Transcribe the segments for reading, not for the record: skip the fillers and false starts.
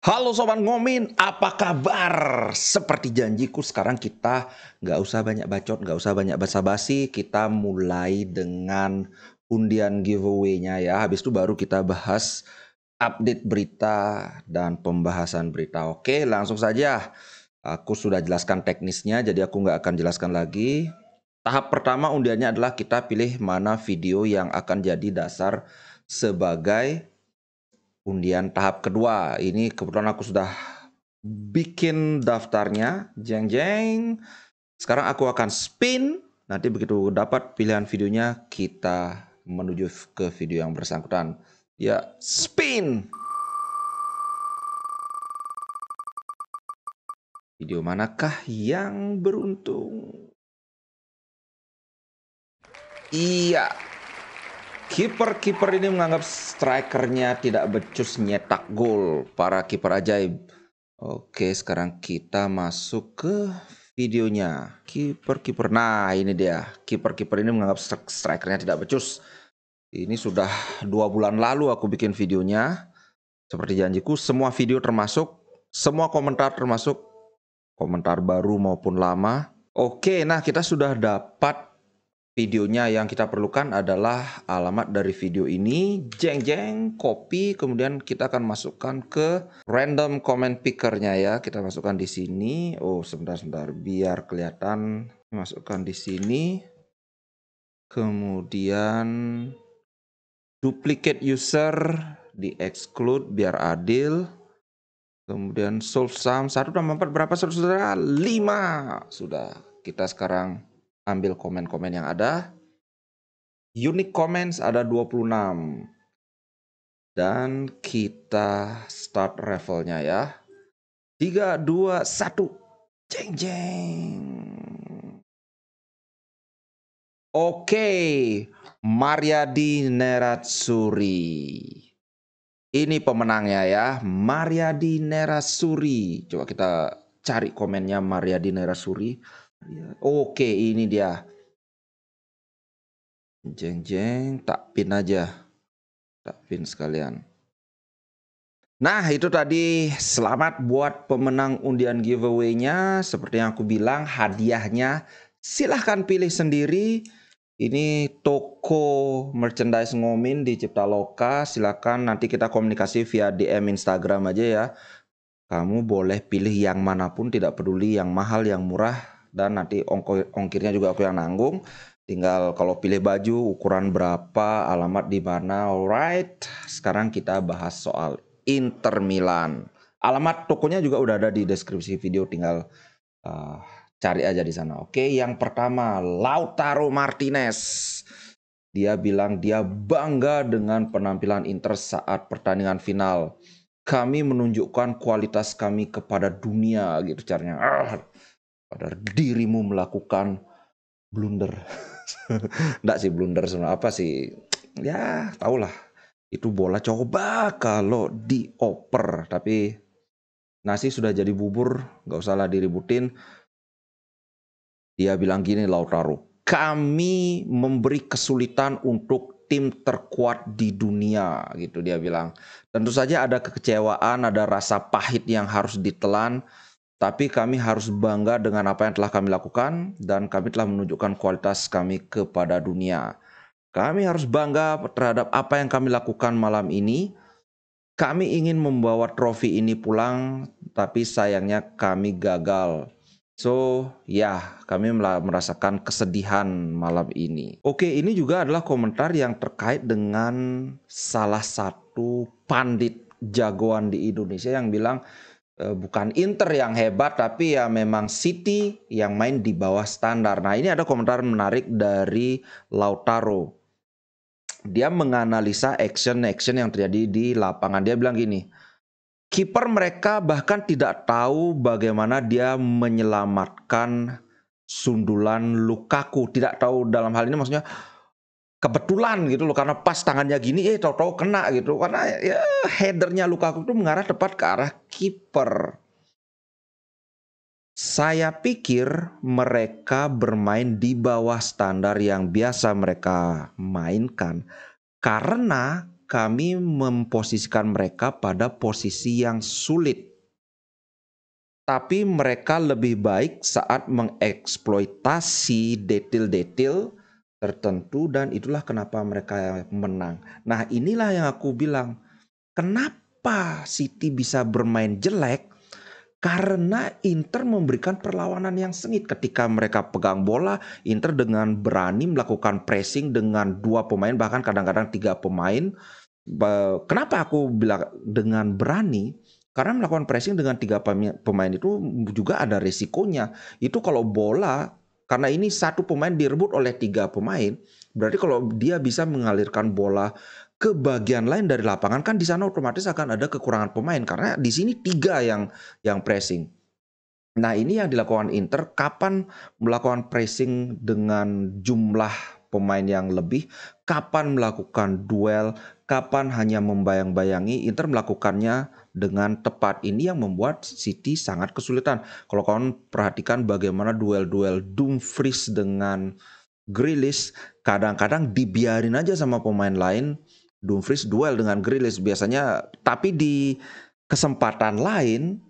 Halo Sobat Ngomin, apa kabar? Seperti janjiku sekarang kita nggak usah banyak bacot, nggak usah banyak basa-basi. Kita mulai dengan undian giveaway-nya ya. Habis itu baru kita bahas update berita dan pembahasan berita. Oke, langsung saja. Aku sudah jelaskan teknisnya, jadi aku nggak akan jelaskan lagi. Tahap pertama undiannya adalah kita pilih mana video yang akan jadi dasar sebagai undian tahap kedua. Ini kebetulan aku sudah bikin daftarnya. Jeng jeng. Sekarang aku akan spin. Nanti begitu dapat pilihan videonya, kita menuju ke video yang bersangkutan. Ya, spin. Video manakah yang beruntung? Iya. Kiper-kiper ini menganggap strikernya tidak becus nyetak gol. Para kiper ajaib. Oke, sekarang kita masuk ke videonya. Kiper-kiper. Nah, ini dia. Kiper-kiper ini menganggap strikernya tidak becus. Ini sudah 2 bulan lalu aku bikin videonya. Seperti janjiku, semua video termasuk, semua komentar termasuk, komentar baru maupun lama. Oke, nah kita sudah dapat videonya. Yang kita perlukan adalah alamat dari video ini, jeng jeng, copy, kemudian kita akan masukkan ke random comment pickernya ya. Kita masukkan di sini. Oh, sebentar biar kelihatan. Masukkan di sini. Kemudian duplicate user di exclude biar adil. Kemudian solve sum 1 tambah 4 berapa saudara? 5. Sudah. Kita sekarang ambil komen-komen yang ada. Unique comments ada 26. Dan kita start raffle-nya ya. 3, 2, 1. Jeng jeng. Oke. Mariadi Neratsuri. Ini pemenangnya ya. Mariadi Nerasuri. Coba kita cari komennya Mariadi Nerasuri. Oke, ini dia. Jeng jeng, tak pin aja. Tak pin sekalian. Nah, itu tadi selamat buat pemenang undian giveaway-nya. Seperti yang aku bilang, hadiahnya silahkan pilih sendiri. Ini toko merchandise Ngomin di Ciptaloka. Silakan nanti kita komunikasi via DM Instagram aja ya. Kamu boleh pilih yang manapun, tidak peduli yang mahal, yang murah. Dan nanti ongkirnya juga aku yang nanggung. Tinggal kalau pilih baju, ukuran berapa, alamat di mana. Alright, sekarang kita bahas soal Inter Milan. Alamat tokonya juga udah ada di deskripsi video, tinggal cari aja di sana. Oke, yang pertama Lautaro Martinez. Dia bilang dia bangga dengan penampilan Inter saat pertandingan final. Kami menunjukkan kualitas kami kepada dunia gitu caranya. Pada dirimu melakukan blunder. Enggak sih blunder sebenarnya, apa sih? Ya, tahulah. Itu bola coba kalau dioper, tapi nasi sudah jadi bubur, nggak usahlah diributin. Dia bilang gini, Lautaro, kami memberi kesulitan untuk tim terkuat di dunia, gitu dia bilang. Tentu saja ada kekecewaan, ada rasa pahit yang harus ditelan, tapi kami harus bangga dengan apa yang telah kami lakukan dan kami telah menunjukkan kualitas kami kepada dunia. Kami harus bangga terhadap apa yang kami lakukan malam ini. Kami ingin membawa trofi ini pulang, tapi sayangnya kami gagal. So, ya, kami merasakan kesedihan malam ini. Oke, ini juga adalah komentar yang terkait dengan salah satu pandit jagoan di Indonesia yang bilang bukan Inter yang hebat, tapi ya memang City yang main di bawah standar. Nah, ini ada komentar menarik dari Lautaro. Dia menganalisa action yang terjadi di lapangan. Dia bilang gini, kiper mereka bahkan tidak tahu bagaimana dia menyelamatkan sundulan Lukaku. Tidak tahu dalam hal ini maksudnya kebetulan gitu loh, karena pas tangannya gini tahu-tahu kena gitu. Karena ya headernya Lukaku itu mengarah tepat ke arah kiper. Saya pikir mereka bermain di bawah standar yang biasa mereka mainkan. Karena kami memposisikan mereka pada posisi yang sulit. Tapi mereka lebih baik saat mengeksploitasi detail-detail tertentu dan itulah kenapa mereka menang. Nah, inilah yang aku bilang, kenapa City bisa bermain jelek? Karena Inter memberikan perlawanan yang sengit ketika mereka pegang bola. Inter dengan berani melakukan pressing dengan 2 pemain, bahkan kadang-kadang 3 pemain. Kenapa aku bilang dengan berani? Karena melakukan pressing dengan 3 pemain itu juga ada resikonya. Itu kalau bola, karena ini 1 pemain direbut oleh 3 pemain, berarti kalau dia bisa mengalirkan bola ke bagian lain dari lapangan, kan di sana otomatis akan ada kekurangan pemain karena di sini 3 yang pressing. Nah, ini yang dilakukan Inter, kapan melakukan pressing dengan jumlah pemain yang lebih, kapan melakukan duel, kapan hanya membayang-bayangi. Inter melakukannya dengan tepat. Ini yang membuat City sangat kesulitan. Kalau kalian perhatikan bagaimana duel-duel Dumfries dengan Grealish, kadang-kadang dibiarin aja sama pemain lain. Dumfries duel dengan Grealish biasanya, tapi di kesempatan lain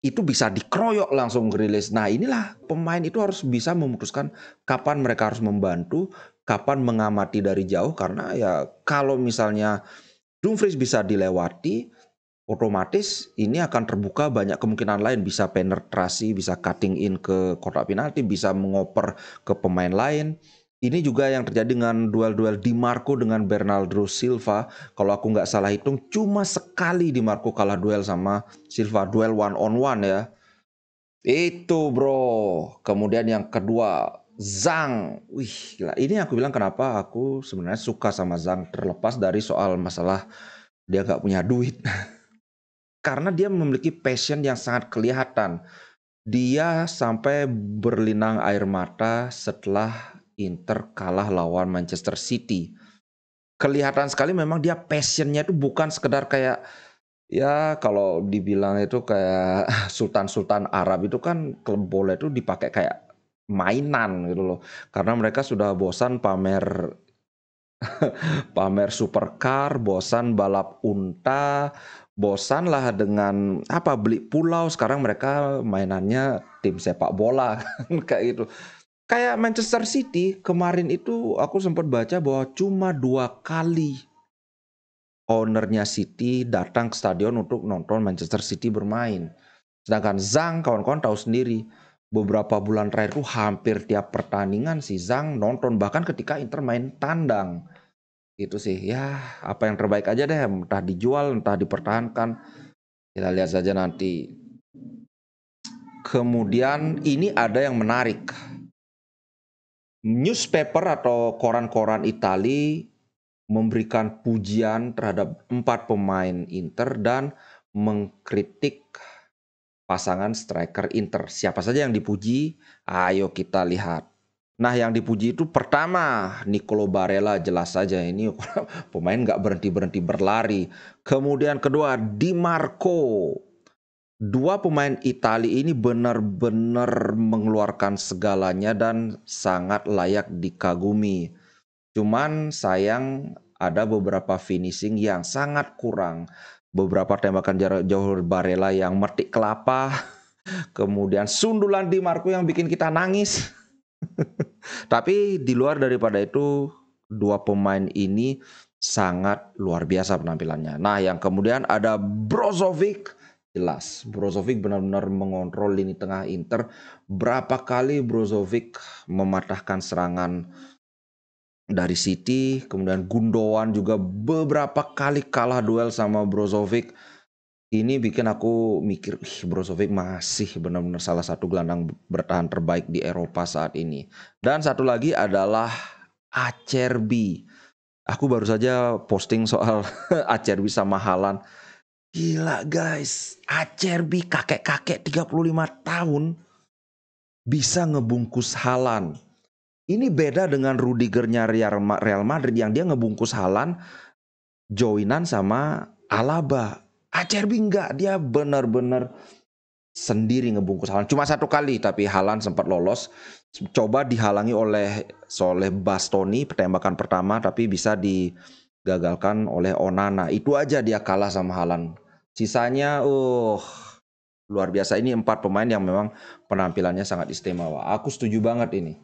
itu bisa dikeroyok langsung Grealish. Nah, inilah pemain itu harus bisa memutuskan kapan mereka harus membantu, kapan mengamati dari jauh, karena ya kalau misalnya Dumfries bisa dilewati, otomatis ini akan terbuka banyak kemungkinan lain, bisa penetrasi, bisa cutting in ke kotak penalti, bisa mengoper ke pemain lain. Ini juga yang terjadi dengan duel-duel Di Marco dengan Bernardo Silva. Kalau aku nggak salah hitung, cuma sekali Di Marco kalah duel sama Silva, duel one on one ya. Itu bro. Kemudian yang kedua, Zhang. Wih, gila. Ini aku bilang kenapa aku sebenarnya suka sama Zhang, terlepas dari soal masalah dia nggak punya duit. Karena dia memiliki passion yang sangat kelihatan. Dia sampai berlinang air mata setelah Inter kalah lawan Manchester City. Kelihatan sekali memang dia passionnya itu bukan sekedar kayak, ya kalau dibilang itu kayak sultan-sultan Arab itu kan klub bola itu dipakai kayak mainan gitu loh. Karena mereka sudah bosan pamer supercar, bosan balap unta, bosan lah dengan beli pulau. Sekarang mereka mainannya tim sepak bola kayak gitu. Kayak Manchester City kemarin itu aku sempat baca bahwa cuma 2 kali ownernya City datang ke stadion untuk nonton Manchester City bermain. Sedangkan Zhang, kawan-kawan tahu sendiri, beberapa bulan terakhir itu hampir tiap pertandingan si Zhang nonton, bahkan ketika Inter main tandang. Itu sih, ya apa yang terbaik aja deh, entah dijual, entah dipertahankan. Kita lihat saja nanti. Kemudian ini ada yang menarik. Newspaper atau koran-koran Itali memberikan pujian terhadap 4 pemain Inter dan mengkritik pasangan striker Inter. Siapa saja yang dipuji? Ayo kita lihat. Nah, yang dipuji itu pertama Nicolo Barella, jelas saja ini pemain nggak berhenti-berhenti berlari. Kemudian kedua Di Marco. 2 pemain Italia ini benar-benar mengeluarkan segalanya dan sangat layak dikagumi. Cuman sayang ada beberapa finishing yang sangat kurang. Beberapa tembakan jarak jauh Barella yang metik kelapa. Kemudian sundulan Di Marco yang bikin kita nangis. Tapi di luar daripada itu, 2 pemain ini sangat luar biasa penampilannya. Nah, yang kemudian ada Brozovic. Jelas, Brozovic benar-benar mengontrol lini tengah Inter. Berapa kali Brozovic mematahkan serangan dari City. Kemudian Gundogan juga beberapa kali kalah duel sama Brozovic. Ini bikin aku mikir, Brozovic masih benar-benar salah satu gelandang bertahan terbaik di Eropa saat ini. Dan satu lagi adalah Acerbi. Aku baru saja posting soal Acerbi sama Haaland. Gila guys, Acerbi kakek-kakek 35 tahun bisa ngebungkus Haaland. Ini beda dengan Rudigernya Real Madrid yang dia ngebungkus Haaland joinan sama Alaba. Acerbi enggak, dia benar-benar sendiri ngebungkus Haaland. Cuma 1 kali tapi Haaland sempat lolos. Coba dihalangi oleh Bastoni tembakan pertama tapi bisa digagalkan oleh Onana. Itu aja dia kalah sama Haaland. Sisanya luar biasa. Ini 4 pemain yang memang penampilannya sangat istimewa. Aku setuju banget ini.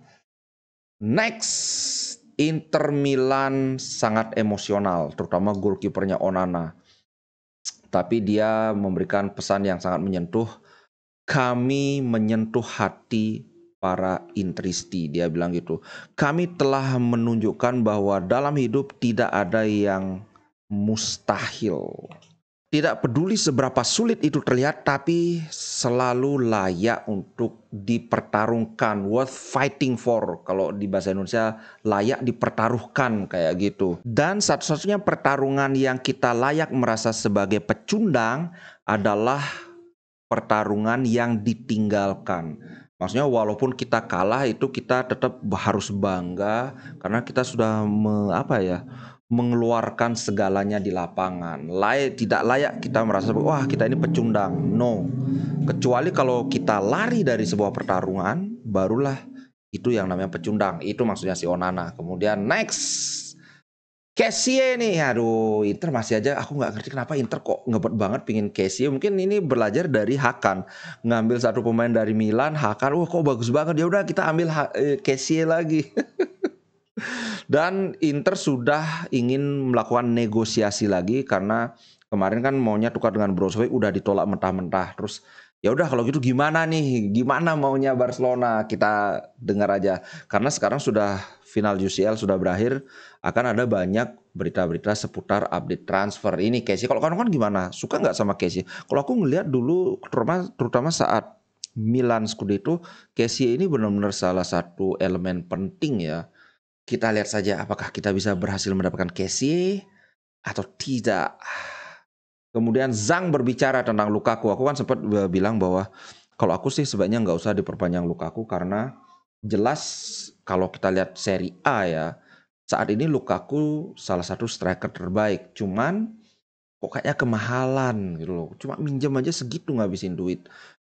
Next, Inter Milan sangat emosional, terutama goalkeepernya Onana. Tapi dia memberikan pesan yang sangat menyentuh. Kami menyentuh hati para Interisti, dia bilang gitu. Kami telah menunjukkan bahwa dalam hidup tidak ada yang mustahil. Tidak peduli seberapa sulit itu terlihat, tapi selalu layak untuk dipertarungkan, worth fighting for. Kalau di bahasa Indonesia, layak dipertaruhkan kayak gitu. Dan satu-satunya pertarungan yang kita layak merasa sebagai pecundang adalah pertarungan yang ditinggalkan. Maksudnya walaupun kita kalah itu kita tetap harus bangga karena kita sudah mengeluarkan segalanya di lapangan. Tidak layak kita merasa wah kita ini pecundang. No. Kecuali kalau kita lari dari sebuah pertarungan, barulah itu yang namanya pecundang. Itu maksudnya si Onana. Kemudian next, Kessie nih, aduh Inter masih aja aku nggak ngerti kenapa Inter kok ngebet banget pingin Kessie. Mungkin ini belajar dari Hakan, ngambil satu pemain dari Milan, Hakan, wah kok bagus banget, ya udah kita ambil Kessie lagi. Dan Inter sudah ingin melakukan negosiasi lagi karena kemarin kan maunya tukar dengan Brozovic udah ditolak mentah-mentah. Terus ya udah kalau gitu gimana nih? Gimana maunya Barcelona? Kita dengar aja. Karena sekarang sudah final UCL sudah berakhir, akan ada banyak berita-berita seputar update transfer ini. Kessie, kalau kawan-kawan gimana? Suka nggak sama Kessie? Kalau aku ngelihat dulu, terutama saat Milan Scudetto, Kessie ini benar-benar salah satu elemen penting ya. Kita lihat saja apakah kita bisa berhasil mendapatkan Kessie atau tidak. Kemudian Zhang berbicara tentang Lukaku. Aku kan sempat bilang bahwa kalau aku sih sebaiknya nggak usah diperpanjang Lukaku karena jelas kalau kita lihat Serie A ya, saat ini Lukaku salah satu striker terbaik. Cuman kok kayaknya kemahalan gitu loh. Cuma minjem aja segitu ngabisin duit.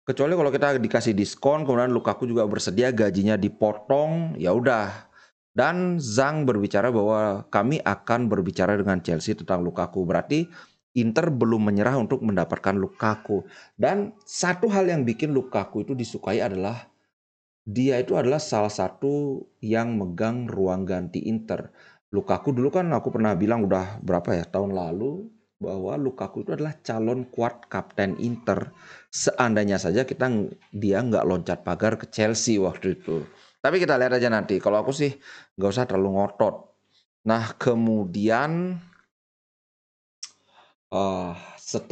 Kecuali kalau kita dikasih diskon, kemudian Lukaku juga bersedia gajinya dipotong, ya udah. Dan Zhang berbicara bahwa kami akan berbicara dengan Chelsea tentang Lukaku. Berarti Inter belum menyerah untuk mendapatkan Lukaku. Dan satu hal yang bikin Lukaku itu disukai adalah dia itu adalah salah satu yang megang ruang ganti Inter. Lukaku dulu kan aku pernah bilang udah berapa ya tahun lalu bahwa Lukaku itu adalah calon kuat kapten Inter. Seandainya saja dia nggak loncat pagar ke Chelsea waktu itu. Tapi kita lihat aja nanti. Kalau aku sih nggak usah terlalu ngotot. Nah kemudian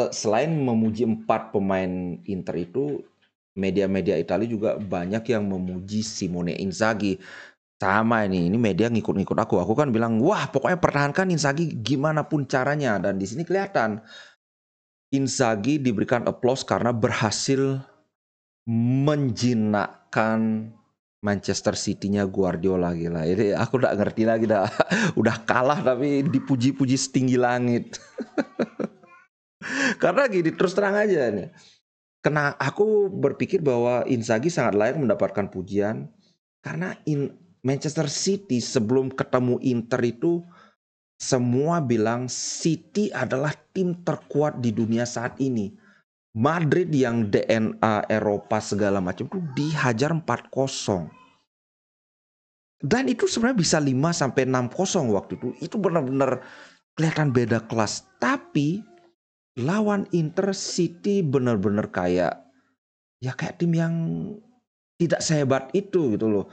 selain memuji 4 pemain Inter itu, media-media Italia juga banyak yang memuji Simone Inzaghi. Sama ini media ngikut-ngikut aku. Aku kan bilang, wah pokoknya pertahankan Inzaghi gimana pun caranya. Dan di sini kelihatan Inzaghi diberikan applause karena berhasil menjinakkan Manchester City-nya Guardiola, gila. Ini aku udah ngerti lagi dah. Udah kalah tapi dipuji-puji setinggi langit. Karena gini, terus terang aja nih. Aku berpikir bahwa Inzaghi sangat layak mendapatkan pujian karena Manchester City sebelum ketemu Inter itu semua bilang City adalah tim terkuat di dunia saat ini. Madrid yang DNA Eropa segala macam itu dihajar 4-0. Dan itu sebenarnya bisa 5-6-0 waktu itu. Itu benar-benar kelihatan beda kelas. Tapi lawan Inter, City benar-benar kayak tim yang tidak sehebat itu gitu loh.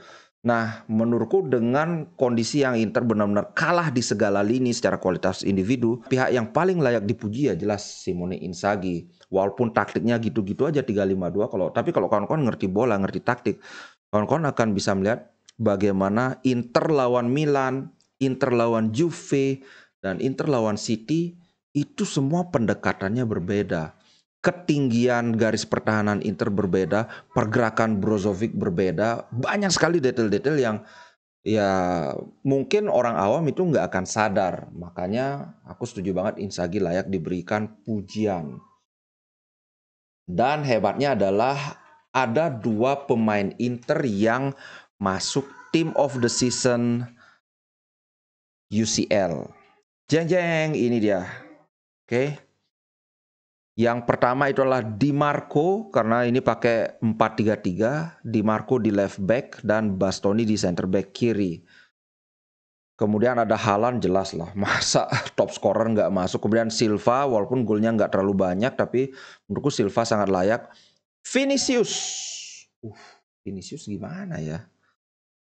Nah, menurutku dengan kondisi yang Inter benar-benar kalah di segala lini secara kualitas individu, pihak yang paling layak dipuji ya jelas Simone Inzaghi. Walaupun taktiknya gitu-gitu aja 3-5-2, tapi kalau kawan-kawan ngerti bola, ngerti taktik, kawan-kawan akan bisa melihat bagaimana Inter lawan Milan, Inter lawan Juve, dan Inter lawan City itu semua pendekatannya berbeda. Ketinggian garis pertahanan Inter berbeda, pergerakan Brozovic berbeda, banyak sekali detail-detail yang ya mungkin orang awam itu nggak akan sadar. Makanya aku setuju banget Inzaghi layak diberikan pujian. Dan hebatnya adalah ada 2 pemain Inter yang masuk Team of the Season UCL. Jeng jeng, ini dia. Oke. Yang pertama itu adalah Di Marco karena ini pakai 4-3-3, Di Marco di left back dan Bastoni di center back kiri. Kemudian ada Haaland, jelas lah, masa top scorer nggak masuk. Kemudian Silva, walaupun golnya nggak terlalu banyak, tapi menurutku Silva sangat layak. Vinicius, Vinicius gimana ya?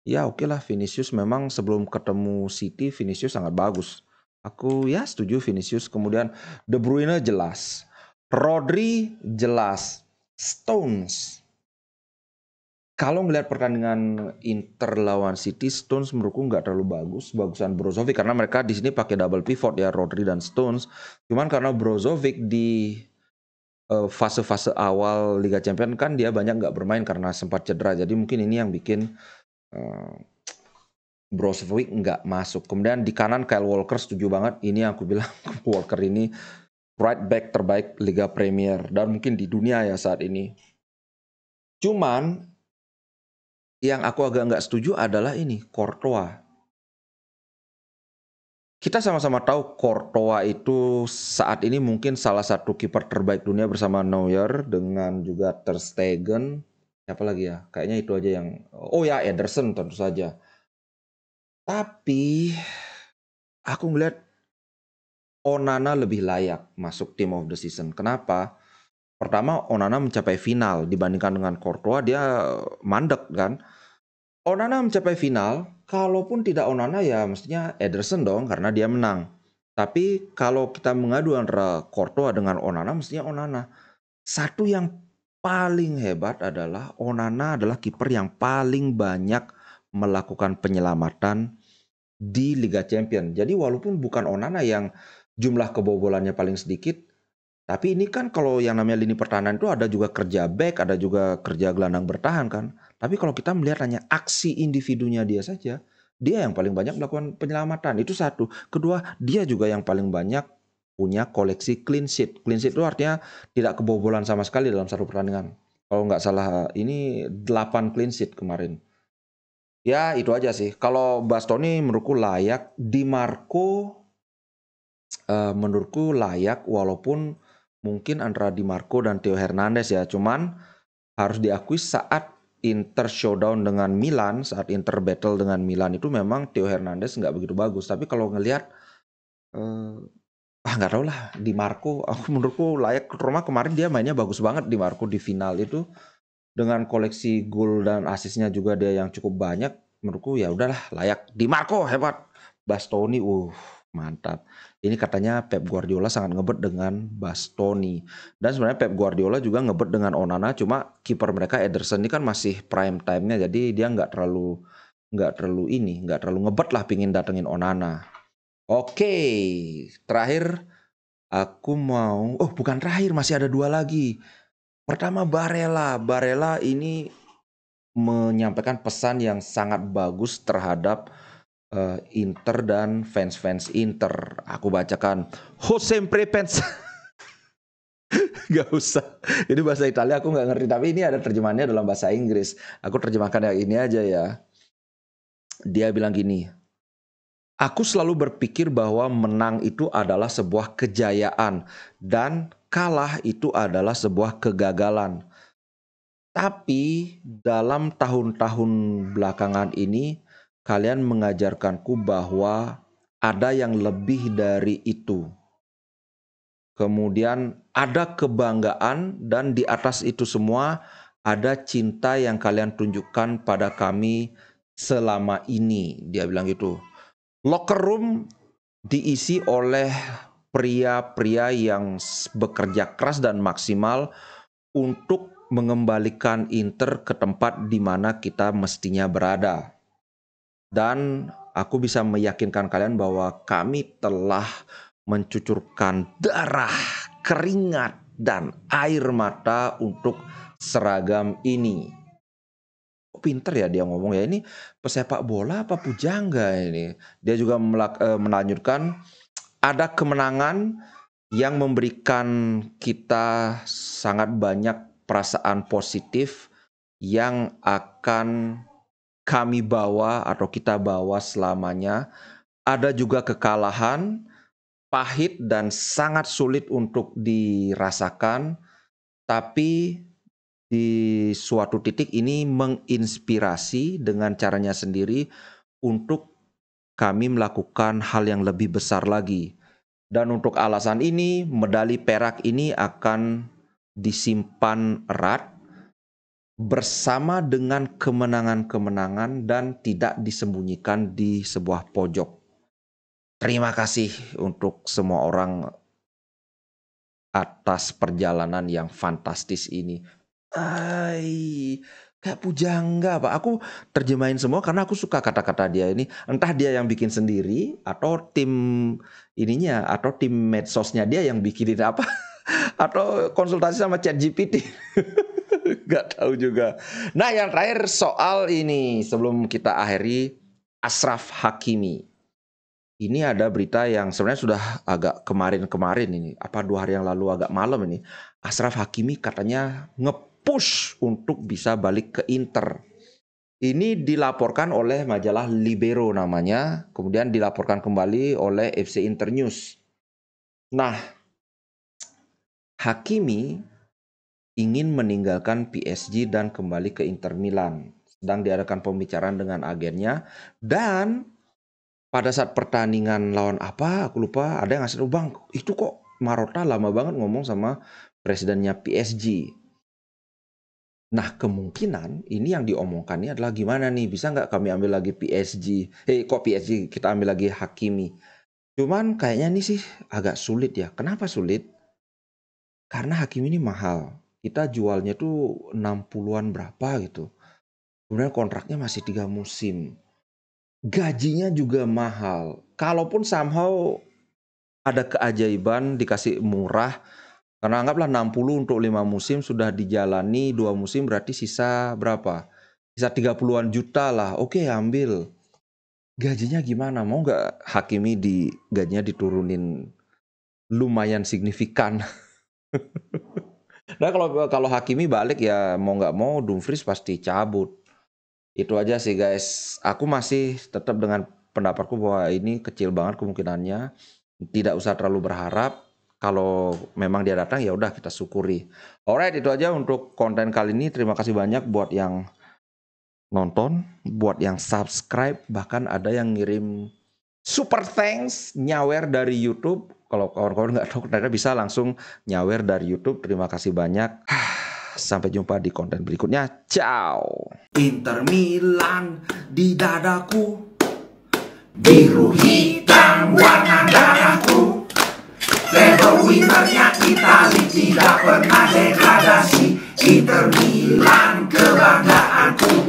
Ya oke lah, Vinicius memang sebelum ketemu City, Vinicius sangat bagus. Aku ya setuju Vinicius. Kemudian De Bruyne jelas, Rodri jelas, Stones. Kalau ngelihat pertandingan Inter lawan City, Stones menurutku nggak terlalu bagus. Bagusan Brozovic karena mereka di sini pakai double pivot ya, Rodri dan Stones. Cuman karena Brozovic di fase-fase awal Liga Champions kan dia banyak nggak bermain karena sempat cedera. Jadi mungkin ini yang bikin Brozovic nggak masuk. Kemudian di kanan Kyle Walker, setuju banget. Ini yang aku bilang Walker ini right back terbaik Liga Premier dan mungkin di dunia ya saat ini. Cuman yang aku agak nggak setuju adalah ini, Courtois. Kita sama-sama tahu Courtois itu saat ini mungkin salah satu kiper terbaik dunia bersama Neuer dengan juga Ter Stegen. Siapa lagi ya? Kayaknya itu aja yang... Oh ya, Ederson tentu saja. Tapi aku ngeliat Onana lebih layak masuk Team of the Season. Kenapa? Pertama, Onana mencapai final dibandingkan dengan Courtois, dia mandek kan. Onana mencapai final, kalaupun tidak Onana ya mestinya Ederson dong karena dia menang. Tapi kalau kita mengadu antara Courtois dengan Onana, mestinya Onana. Satu yang paling hebat adalah Onana adalah kiper yang paling banyak melakukan penyelamatan di Liga Champions. Jadi walaupun bukan Onana yang jumlah kebobolannya paling sedikit, tapi ini kan kalau yang namanya lini pertahanan itu ada juga kerja back, ada juga kerja gelandang bertahan kan. Tapi kalau kita melihat hanya aksi individunya dia saja, dia yang paling banyak melakukan penyelamatan. Itu satu. Kedua, dia juga yang paling banyak punya koleksi clean sheet. Clean sheet itu artinya tidak kebobolan sama sekali dalam satu pertandingan. Kalau nggak salah ini 8 clean sheet kemarin. Ya itu aja sih. Kalau Bastoni menurutku layak. Di Marco menurutku layak walaupun mungkin antara Di Marco dan Theo Hernandez ya. Cuman harus diakui saat Inter showdown dengan Milan, saat Inter battle dengan Milan itu memang Theo Hernandez nggak begitu bagus. Tapi kalau ngelihat nggak tahu lah, Di Marco aku menurutku layak. Roma kemarin dia mainnya bagus banget Di Marco di final itu dengan koleksi gol dan asisnya juga dia yang cukup banyak. Menurutku ya udahlah layak. Di Marco hebat. Bastoni mantap. Ini katanya Pep Guardiola sangat ngebet dengan Bastoni. Dan sebenarnya Pep Guardiola juga ngebet dengan Onana, cuma kiper mereka Ederson ini kan masih prime time-nya, jadi dia nggak terlalu ngebet lah pingin datengin Onana. Oke, terakhir aku mau, bukan terakhir, masih ada dua lagi. Pertama Barella. Barella ini menyampaikan pesan yang sangat bagus terhadap Inter dan fans-fans Inter. Aku bacakan. Ho sempre pensa. Gak usah. Ini bahasa Italia aku nggak ngerti. Tapi ini ada terjemahannya dalam bahasa Inggris. Aku terjemahkan yang ini aja ya. Dia bilang gini. Aku selalu berpikir bahwa menang itu adalah sebuah kejayaan. Dan kalah itu adalah sebuah kegagalan. Tapi dalam tahun-tahun belakangan ini, kalian mengajarkanku bahwa ada yang lebih dari itu. Kemudian ada kebanggaan dan di atas itu semua ada cinta yang kalian tunjukkan pada kami selama ini. Dia bilang gitu. Locker room diisi oleh pria-pria yang bekerja keras dan maksimal untuk mengembalikan Inter ke tempat di mana kita mestinya berada. Dan aku bisa meyakinkan kalian bahwa kami telah mencucurkan darah, keringat, dan air mata untuk seragam ini. Oh, pinter ya dia ngomong ya, ini pesepak bola apa pujangga ini. Dia juga melanjutkan, ada kemenangan yang memberikan kita sangat banyak perasaan positif yang akan kami bawa atau kita bawa selamanya. Ada juga kekalahan pahit dan sangat sulit untuk dirasakan, tapi di suatu titik ini menginspirasi dengan caranya sendiri untuk kami melakukan hal yang lebih besar lagi. Dan untuk alasan ini, medali perak ini akan disimpan erat bersama dengan kemenangan-kemenangan dan tidak disembunyikan di sebuah pojok. Terima kasih untuk semua orang atas perjalanan yang fantastis ini. Kayak pujangga, Pak. Aku terjemahin semua karena aku suka kata-kata dia ini. Entah dia yang bikin sendiri atau tim ininya atau tim medsosnya dia yang bikinin apa atau konsultasi sama ChatGPT. Gak tahu juga. Nah, yang terakhir soal ini sebelum kita akhiri, Achraf Hakimi. Ini ada berita yang sebenarnya sudah agak kemarin ini, apa 2 hari yang lalu agak malam ini. Achraf Hakimi katanya nge-push untuk bisa balik ke Inter. Ini dilaporkan oleh majalah Libero namanya, kemudian dilaporkan kembali oleh FC Internews. Nah, Hakimi ingin meninggalkan PSG dan kembali ke Inter Milan. Sedang diadakan pembicaraan dengan agennya, dan pada saat pertandingan lawan apa, aku lupa, ada yang ngasih tahu, "Bang, itu kok Marotta lama banget ngomong sama presidennya PSG." Nah, kemungkinan ini yang diomongkannya adalah gimana nih, bisa nggak kami ambil lagi PSG? Kok PSG, kita ambil lagi Hakimi. Cuman kayaknya ini sih agak sulit ya. Kenapa sulit? Karena Hakimi ini mahal. Kita jualnya tuh 60-an berapa gitu. Kemudian kontraknya masih 3 musim. Gajinya juga mahal. Kalaupun somehow ada keajaiban dikasih murah, karena anggaplah 60 untuk 5 musim sudah dijalani 2 musim, berarti sisa berapa? Sisa 30-an juta lah. Oke, ambil. Gajinya gimana? Mau nggak Hakimi gajinya diturunin lumayan signifikan? Nah, kalau Hakimi balik ya mau nggak mau Dumfries pasti cabut. Itu aja sih guys. Aku masih tetap dengan pendapatku bahwa ini kecil banget kemungkinannya. Tidak usah terlalu berharap. Kalau memang dia datang ya udah kita syukuri. Alright, itu aja untuk konten kali ini. Terima kasih banyak buat yang nonton, buat yang subscribe, bahkan ada yang ngirim super thanks nyawer dari YouTube. Kalau kawan-kawan nggak tahu, ternyata bisa langsung nyawer dari YouTube. Terima kasih banyak. Sampai jumpa di konten berikutnya. Ciao. Inter Milan di dadaku, biru hitam warna darahku. Level winnernya Itali, tidak pernah degradasi. Inter Milan kebanggaanku.